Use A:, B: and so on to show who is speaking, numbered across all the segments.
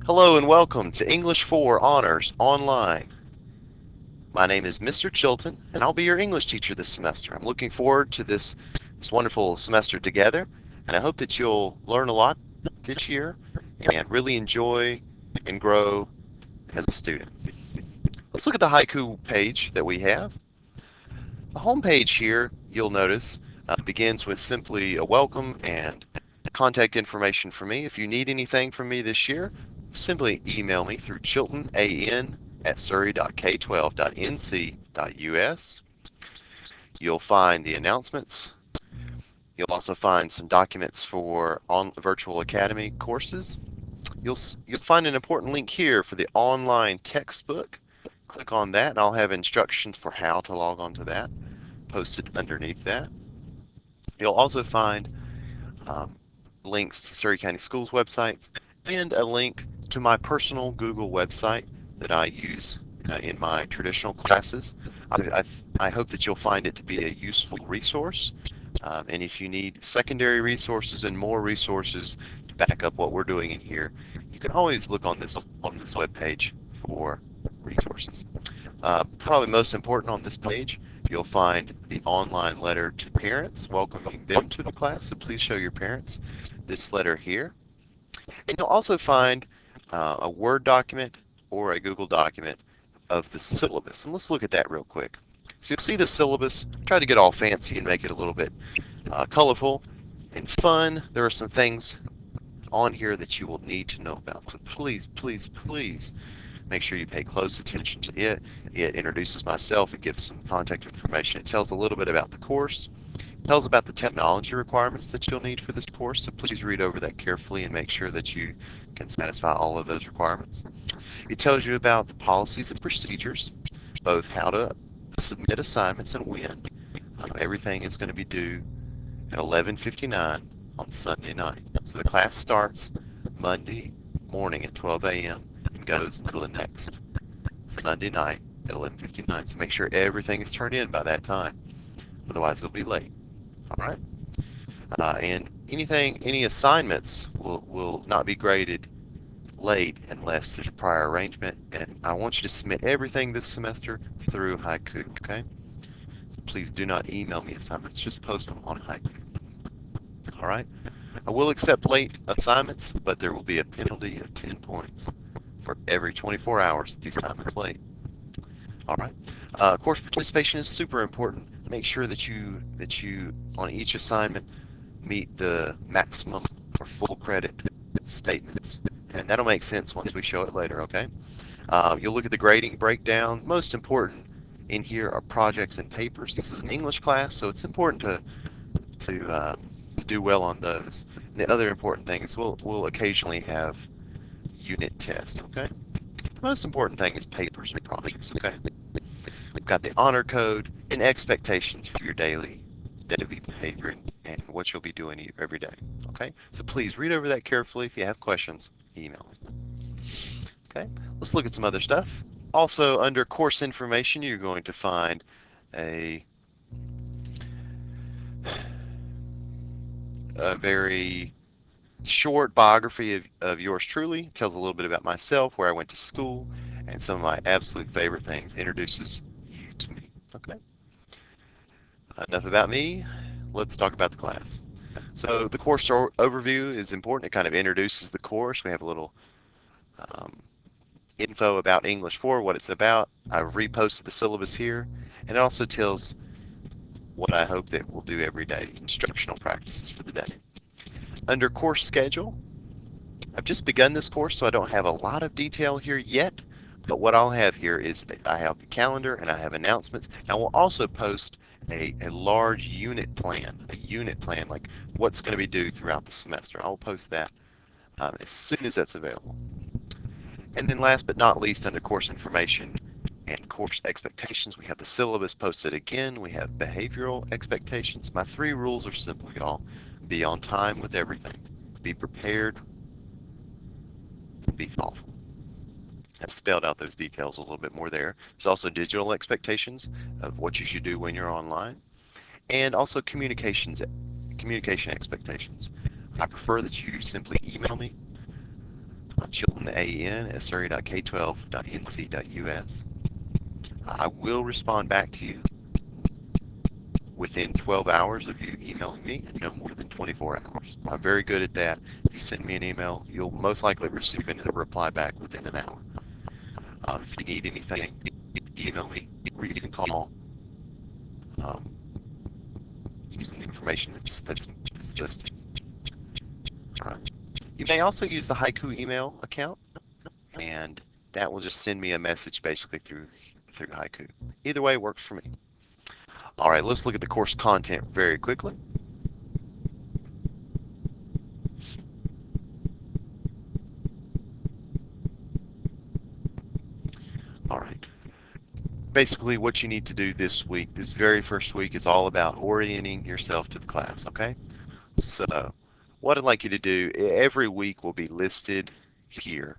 A: Hello and welcome to English 4 Honors Online. My name is Mr. Chilton and I'll be your English teacher this semester. I'm looking forward to this wonderful semester together, and I hope that you'll learn a lot this year and really enjoy and grow as a student. Let's look at the haiku page that we have. The home page here, you'll notice, begins with simply a welcome and contact information for me. If you need anything from me this year, simply email me through chilton@surrey.k12.nc.us. You'll find the announcements. You'll also find some documents for virtual academy courses. You'll find an important link here for the online textbook. Click on that and I'll have instructions for how to log on to that posted underneath that. You'll also find um, links to Surrey County Schools websites and a link to my personal Google website that I use in my traditional classes. I hope that you'll find it to be a useful resource. And if you need secondary resources and more resources to back up what we're doing in here, you can always look on this web page for resources. Probably most important on this page, you'll find the online letter to parents welcoming them to the class, so please show your parents this letter here. And you'll also find a Word document or a Google document of the syllabus. And let's look at that real quick. So you'll see the syllabus. Try to get all fancy and make it a little bit colorful and fun. There are some things on here that you will need to know about. So please, please, please make sure you pay close attention to it. It introduces myself. It gives some contact information. It tells a little bit about the course. It tells about the technology requirements that you'll need for this course. So please read over that carefully and make sure that you can satisfy all of those requirements. It tells you about the policies and procedures, both how to submit assignments and when. Everything is going to be due at 11:59 on Sunday night. So the class starts Monday morning at 12 a.m. and goes until the next Sunday night at 11:59. So make sure everything is turned in by that time. Otherwise, it'll be late. All right. And any assignments will not be graded late unless there's a prior arrangement. And I want you to submit everything this semester through Haiku. Okay. So please do not email me assignments. Just post them on Haiku. All right. I will accept late assignments, but there will be a penalty of 10 points for every 24 hours that the assignment is late. All right. Course participation is super important. Make sure that you on each assignment meet the maximum or full credit statements, and that'll make sense once we show it later. Okay. You'll look at the grading breakdown. Most important in here are projects and papers. This is an English class, so it's important to do well on those. And the other important thing is we'll occasionally have unit tests. Okay. The most important thing is papers and projects. Okay. We've got the honor code and expectations for your daily behavior and what you'll be doing every day. Okay. So please read over that carefully. If you have questions, email me. Okay. Let's look at some other stuff. Also, under course information, you're going to find a very short biography of yours truly. It tells a little bit about myself, where I went to school, and some of my absolute favorite things. Introduces you to me. Okay. Enough about me. Let's talk about the class. So the course overview is important. It kind of introduces the course. We have a little info about English 4, what it's about. I've reposted the syllabus here, and it also tells what I hope that we'll do every day, instructional practices for the day. Under course schedule, I've just begun this course, so I don't have a lot of detail here yet, but what I'll have here is I have the calendar and I have announcements. And I will also post a large unit plan, like what's going to be due throughout the semester. I'll post that as soon as that's available. And then last but not least, under course information and course expectations, we have the syllabus posted again. We have behavioral expectations. My 3 rules are simple, y'all. Be on time with everything. Be prepared. Be thoughtful. I've spelled out those details a little bit more there. There's also digital expectations of what you should do when you're online, and also communication expectations. I prefer that you simply email me Chilton AEN at surrey.k12.nc.us. I will respond back to you within 12 hours of you emailing me, and no more than 24 hours. I'm very good at that. If you send me an email, you'll most likely receive a reply back within an hour. If you need anything, email me, or you can call um, using the information that's listed. All right. You may also use the Haiku email account, and that will just send me a message basically through Haiku. Either way works for me. All right, let's look at the course content very quickly. All right. Basically, what you need to do this week, this very first week, is all about orienting yourself to the class, okay? So, what I'd like you to do, every week will be listed here.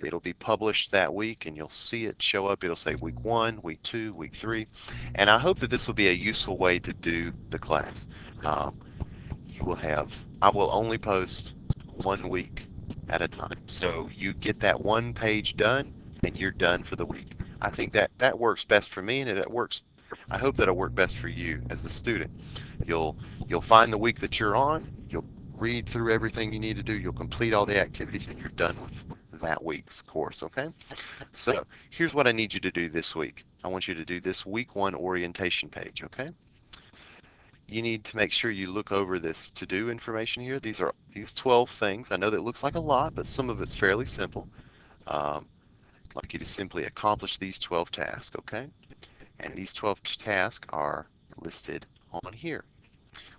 A: It'll be published that week, and you'll see it show up. It'll say week 1, week 2, week 3. And I hope that this will be a useful way to do the class. You will have, I will only post 1 week at a time. So you get that 1 page done, and you're done for the week. I think that works best for me, and it works. I hope that'll work best for you as a student. You'll find the week that you're on. You'll read through everything you need to do. You'll complete all the activities, and you're done with that week's course. Okay. So here's what I need you to do this week. I want you to do this week 1 orientation page. Okay. You need to make sure you look over this to-do information here. These 12 things. I know that it looks like a lot, but some of it's fairly simple. I'd like you to simply accomplish these 12 tasks, okay? And these 12 tasks are listed on here.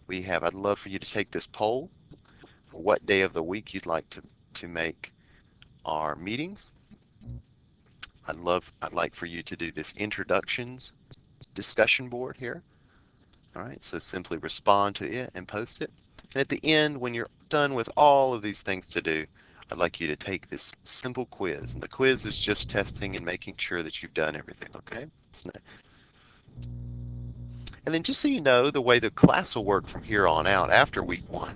A: I'd love for you to take this poll for what day of the week you'd like to make our meetings. I'd like for you to do this introductions discussion board here. All right, so simply respond to it and post it. And at the end, when you're done with all of these things to do, I'd like you to take this simple quiz. And the quiz is just testing and making sure that you've done everything, okay? And then just so you know, the way the class will work from here on out after week 1,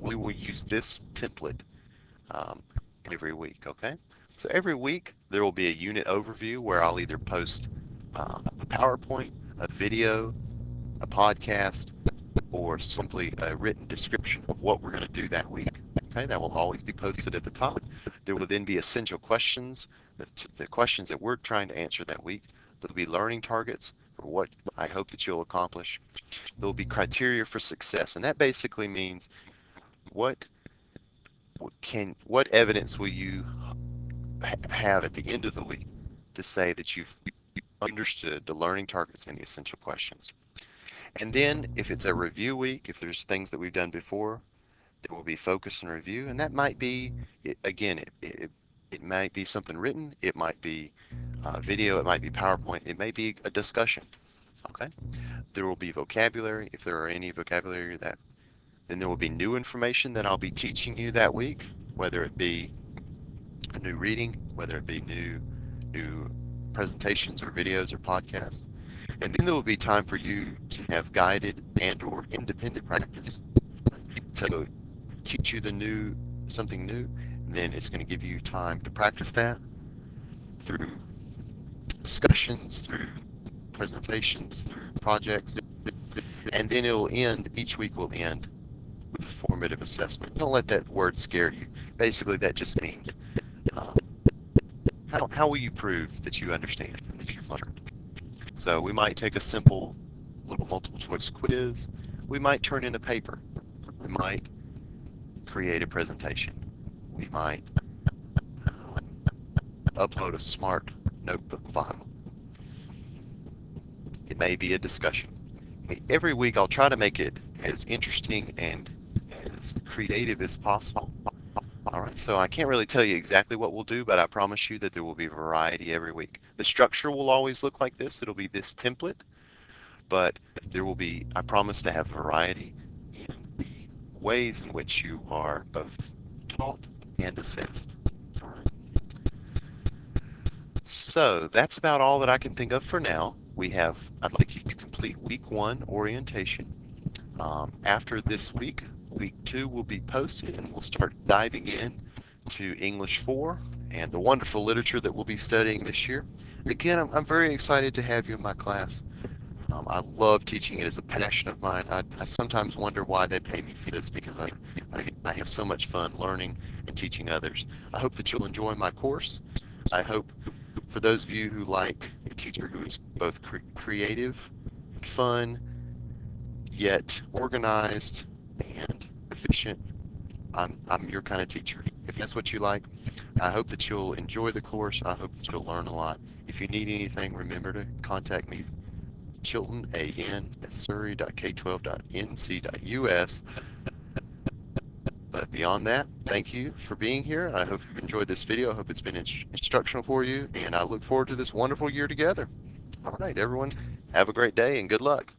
A: we will use this template every week, okay? So every week there will be a unit overview where I'll either post a PowerPoint, a video, a podcast, or simply a written description of what we're going to do that week. Okay, that will always be posted at the top. There will then be essential questions, the questions that we're trying to answer that week. There will be learning targets for what I hope that you'll accomplish. There will be criteria for success, and that basically means what evidence will you have at the end of the week to say that you've understood the learning targets and the essential questions. And then if it's a review week, if there's things that we've done before, there will be focus and review. And that might be, again, it might be something written, it might be video, it might be PowerPoint, it may be a discussion. Okay. There will be vocabulary, if there are any vocabulary then there will be new information that I'll be teaching you that week, whether it be a new reading, whether it be new presentations or videos or podcasts. And then there will be time for you to have guided and or independent practice. So teach you something new, and then it's going to give you time to practice that through discussions, through presentations, through projects, and then each week will end with a formative assessment. Don't let that word scare you. Basically, that just means how will you prove that you understand and that you've learned? So we might take a simple little multiple choice quiz. We might turn in a paper. We might create a presentation. We might upload a smart notebook file. It may be a discussion. Every week I'll try to make it as interesting and as creative as possible. All right, so I can't really tell you exactly what we'll do, but I promise you that there will be variety every week. The structure will always look like this. It'll be this template, but there will be, I promise to have variety in the ways in which you are both taught and assessed. All right. So that's about all that I can think of for now. I'd like you to complete week 1 orientation. After this week, week 2 will be posted and we'll start diving in to English 4 and the wonderful literature that we'll be studying this year. Again, I'm very excited to have you in my class. I love teaching. It is a passion of mine. I sometimes wonder why they pay me for this, because I have so much fun learning and teaching others. I hope that you'll enjoy my course. I hope for those of you who like a teacher who is both creative, fun, yet organized and efficient, I'm your kind of teacher. If that's what you like, I hope that you'll enjoy the course. I hope that you'll learn a lot. If you need anything, remember to contact me, Chilton, an@surrey.k12.nc.us. But beyond that, thank you for being here. I hope you've enjoyed this video. I hope it's been instructional for you, and I look forward to this wonderful year together. All right, everyone, have a great day and good luck.